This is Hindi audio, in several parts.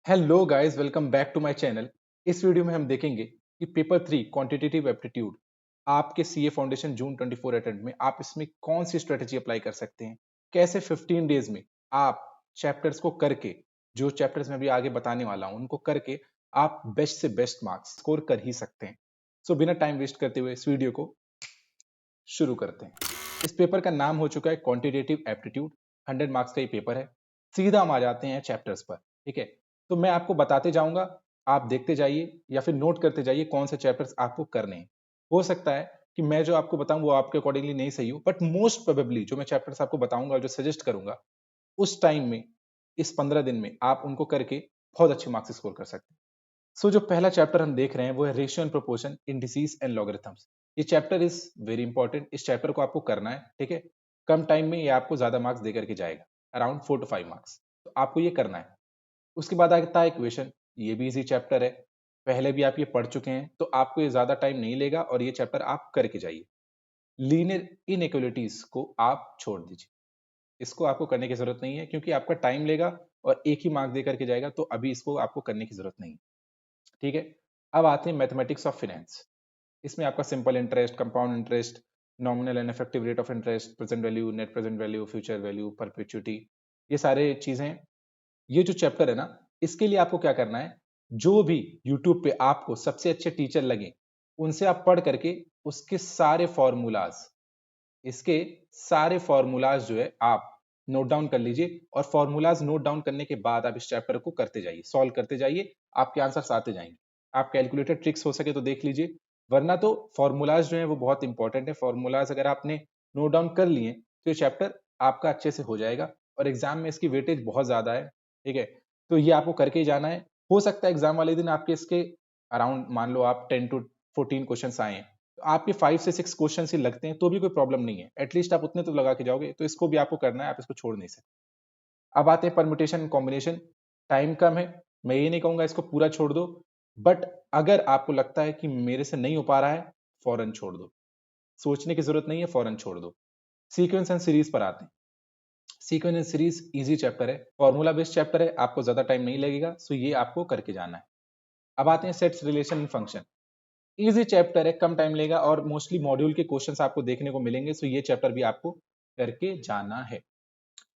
Hello guys, welcome back to my channel. इस वीडियो में हम देखेंगे कि पेपर 3 क्वांटिटेटिव एप्टीट्यूड आपके सीए फाउंडेशन जून 24 अटेम्प्ट में आप इसमें कौन सी स्ट्रेटजी अप्लाई कर सकते हैं, कैसे 15 डेज में आप चैप्टर्स को करके, जो चैप्टर्स मैं अभी आगे बताने वाला हूं उनको करके आप बेस्ट से बेस्ट मार्क्स स्कोर कर ही सकते हैं। सो बिना टाइम वेस्ट करते हुए इस वीडियो को शुरू करते हैं। इस पेपर का नाम हो चुका है क्वांटिटेटिव एप्टीट्यूड। 100 मार्क्स का ये पेपर है। सीधा हम आ जाते हैं चैप्टर्स पर। ठीक है, तो मैं आपको बताते जाऊंगा, आप देखते जाइए या फिर नोट करते जाइए कौन से चैप्टर्स आपको करने हैं। हो सकता है कि मैं जो आपको बताऊं वो आपके अकॉर्डिंगली नहीं सही हो, बट मोस्ट प्रोबेबली जो मैं चैप्टर्स आपको बताऊंगा और जो सजेस्ट करूंगा उस टाइम में, इस 15 दिन में आप उनको करके बहुत अच्छे मार्क्स स्कोर कर सकते हैं। जो पहला चैप्टर हम देख रहे हैं वो है ratio and proportion, indices and logarithms. ये चैप्टर इज वेरी इंपॉर्टेंट। इस चैप्टर को आपको करना है। ठीक है, कम टाइम में ये आपको ज्यादा मार्क्स दे करके जाएगा, अराउंड 4 to 5 मार्क्स। तो आपको ये करना है। उसके बाद आता है इक्वेशन। ये भी इजी चैप्टर है, पहले भी आप ये पढ़ चुके हैं, तो आपको ये ज्यादा टाइम नहीं लेगा और ये चैप्टर आप करके जाइए। लीनियर इनइक्वालिटीज को आप छोड़ दीजिए, इसको आपको करने की जरूरत नहीं है क्योंकि आपका टाइम लेगा और एक ही मार्क दे करके जाएगा, तो अभी इसको आपको करने की जरूरत नहीं है। ठीक है, अब आते हैं मैथमेटिक्स ऑफ फाइनेंस। इसमें आपका simple interest, compound interest, nominal and effective rate of interest, present value, net present value, future value, perpetuity, ये सारे चीजें। ये जो चैप्टर है ना, इसके लिए आपको क्या करना है, जो भी यूट्यूब पे आपको सबसे अच्छे टीचर लगे उनसे आप पढ़ करके उसके सारे फॉर्मूलाज, इसके सारे फॉर्मूलाज जो है आप नोट डाउन कर लीजिए, और फॉर्मूलाज नोट डाउन करने के बाद आप इस चैप्टर को करते जाइए, सॉल्व करते जाइए, आपके आंसर्स आते जाएंगे। आप कैलकुलेटेड ट्रिक्स हो सके तो देख लीजिए, वरना तो फॉर्मूलाज जो है वो बहुत इंपॉर्टेंट है। फॉर्मूलाज अगर आपने नोट डाउन कर लिए तो ये चैप्टर आपका अच्छे से हो जाएगा, और एग्जाम में इसकी वेटेज बहुत ज्यादा है। ठीक है, तो ये आपको करके ही जाना है। हो सकता है एग्जाम वाले दिन आपके इसके अराउंड, मान लो आप 10 to 14 क्वेश्चन आए, तो आपके 5 से 6 क्वेश्चन ही लगते हैं तो भी कोई प्रॉब्लम नहीं है, एटलीस्ट आप उतने तो लगा के जाओगे, तो इसको भी आपको करना है, आप इसको छोड़ नहीं सकते। अब आते हैं परम्यूटेशन कॉम्बिनेशन। टाइम कम है, मैं ये नहीं कहूंगा इसको पूरा छोड़ दो, बट अगर आपको लगता है कि मेरे से नहीं हो पा रहा है, फौरन छोड़ दो, सोचने की जरूरत नहीं है, फौरन छोड़ दो। सीक्वेंस एंड सीरीज पर आते हैं। Sequence and series easy chapter है, फॉर्मूला बेस्ड चैप्टर है, आपको ज्यादा टाइम नहीं लगेगा, सो ये आपको करके जाना है। अब आते हैं sets, relation, function. Easy chapter है, कम टाइम लेगा और मोस्टली मॉड्यूल के क्वेश्चंस आपको देखने को मिलेंगे, सो ये चैप्टर भी आपको करके जाना है।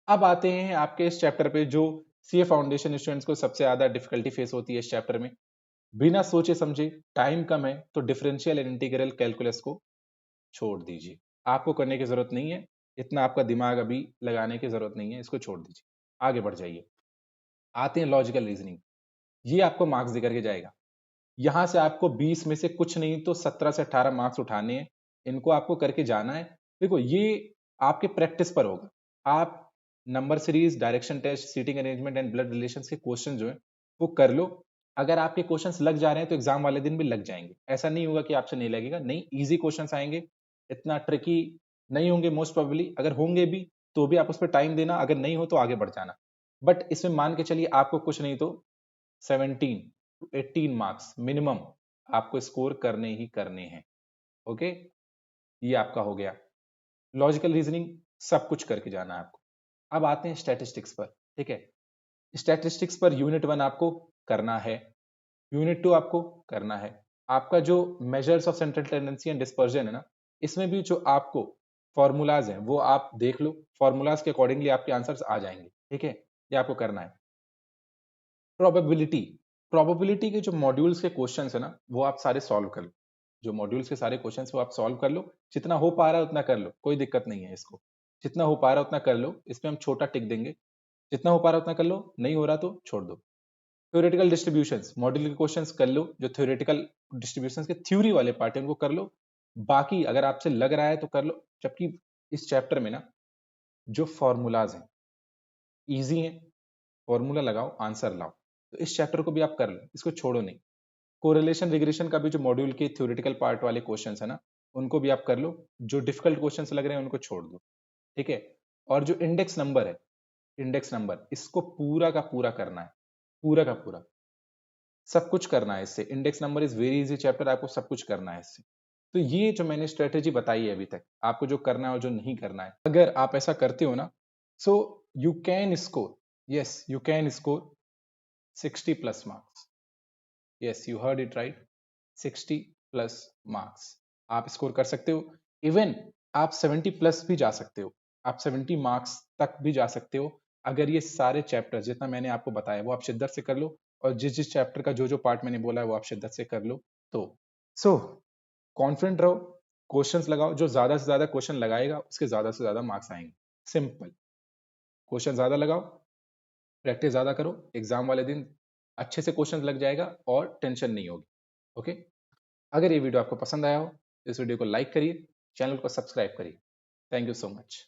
अब आते हैं आपके इस चैप्टर पे जो सीए फाउंडेशन स्टूडेंट्स को सबसे ज्यादा डिफिकल्टी फेस होती है इस चैप्टर में। बिना सोचे समझे, टाइम कम है, तो डिफरेंशियल एंड इंटीग्रल कैलकुलस को छोड़ दीजिए, आपको करने की जरूरत नहीं है, इतना आपका दिमाग अभी लगाने की जरूरत नहीं है, इसको छोड़ दीजिए, आगे बढ़ जाइए। आते हैं लॉजिकल रीजनिंग। ये आपको मार्क्स देकर के जाएगा। यहां से आपको 20 में से कुछ नहीं तो 17 से 18 मार्क्स उठाने हैं, इनको आपको करके जाना है। देखो, ये आपके प्रैक्टिस पर होगा। आप number series, direction test, seating arrangement and blood relations के क्वेश्चन जो है वो कर लो। अगर आपके क्वेश्चंस लग जा रहे हैं तो एग्जाम वाले दिन भी लग जाएंगे, ऐसा नहीं होगा कि आपसे नहीं लगेगा, नहीं, इजी क्वेश्चंस आएंगे, इतना ट्रिकी नहीं होंगे मोस्ट प्रोबेबली। अगर होंगे भी तो भी आप उस पर टाइम देना, अगर नहीं हो तो आगे बढ़ जाना। बट इसमें मान के चलिए आपको कुछ नहीं तो 17 to 18 मार्क्स मिनिमम आपको स्कोर करने ही करने हैं। ओके, ये आपका हो गया। लॉजिकल रीजनिंग सब कुछ करके जाना है आपको। अब आते हैं स्टैटिस्टिक्स पर। ठीक है, स्टैटिस्टिक्स पर यूनिट 1 आपको करना है, यूनिट 2 आपको करना है। आपका जो measures of central tendency and dispersion है ना, इसमें भी जो आपको फॉर्मूलाज हैं वो आप देख लो, फॉर्मूलाज के अकॉर्डिंगली आपके आंसर्स आ जाएंगे। ठीक है, ये आपको करना है। प्रोबेबिलिटी, प्रोबेबिलिटी के जो मॉड्यूल्स के क्वेश्चंस है ना वो आप सारे सॉल्व कर लो, जो मॉड्यूल्स के सारे क्वेश्चंस वो आप सॉल्व कर लो, जितना हो पा रहा है उतना कर लो, कोई दिक्कत नहीं है इसको, जितना हो पा रहा है उतना कर लो, इसमें हम छोटा टिक देंगे। जितना हो पा रहा है उतना कर लो, नहीं हो रहा तो छोड़ दो। थ्योरेटिकल डिस्ट्रीब्यूशंस, मॉड्यूल के क्वेश्चंस कर लो, जो थ्योरेटिकल डिस्ट्रीब्यूशंस के थ्योरी वाले पार्ट है उनको कर लो। बाकी अगर आपसे लग रहा है तो कर लो, जबकि इस चैप्टर में ना जो फॉर्मूलाज हैं इजी हैं, फॉर्मूला लगाओ, आंसर लाओ, तो इस चैप्टर को भी आप कर लो, इसको छोड़ो नहीं। कोरिलेशन रिग्रेशन का भी जो मॉड्यूल के थ्योरेटिकल पार्ट वाले क्वेश्चंस है ना उनको भी आप कर लो, जो डिफिकल्ट क्वेश्चंस लग रहे हैं उनको छोड़ दो। ठीक है, और जो इंडेक्स नंबर है, इंडेक्स नंबर इसको पूरा का पूरा करना है, पूरा का पूरा, सब कुछ करना है इससे। Index number is very easy chapter, आपको सब कुछ करना है इससे। तो ये जो मैंने स्ट्रेटेजी बताई है अभी तक, आपको जो करना है और जो नहीं करना है, अगर आप ऐसा करते हो ना, so you can score, yes you can score 60 plus marks. Yes, you heard it right, 60 plus marks आप स्कोर कर सकते हो। इवन आप 70 प्लस भी जा सकते हो, आप 70 मार्क्स तक भी जा सकते हो अगर ये सारे चैप्टर जितना मैंने आपको बताया वो आप शिद्दत से कर लो, और जिस जिस चैप्टर का जो जो पार्ट मैंने बोला है वो आप शिद्दत से कर लो। तो सो कॉन्फिडेंट रहो, क्वेश्चंस लगाओ, जो ज्यादा से ज्यादा क्वेश्चन लगाएगा उसके ज्यादा से ज्यादा मार्क्स आएंगे। सिंपल, क्वेश्चन ज्यादा लगाओ, प्रैक्टिस ज्यादा करो, एग्जाम वाले दिन अच्छे से क्वेश्चन लग जाएगा और टेंशन नहीं होगी। ओके, अगर ये वीडियो आपको पसंद आया हो इस वीडियो को लाइक करिए, चैनल को सब्सक्राइब करिए। Thank you so much.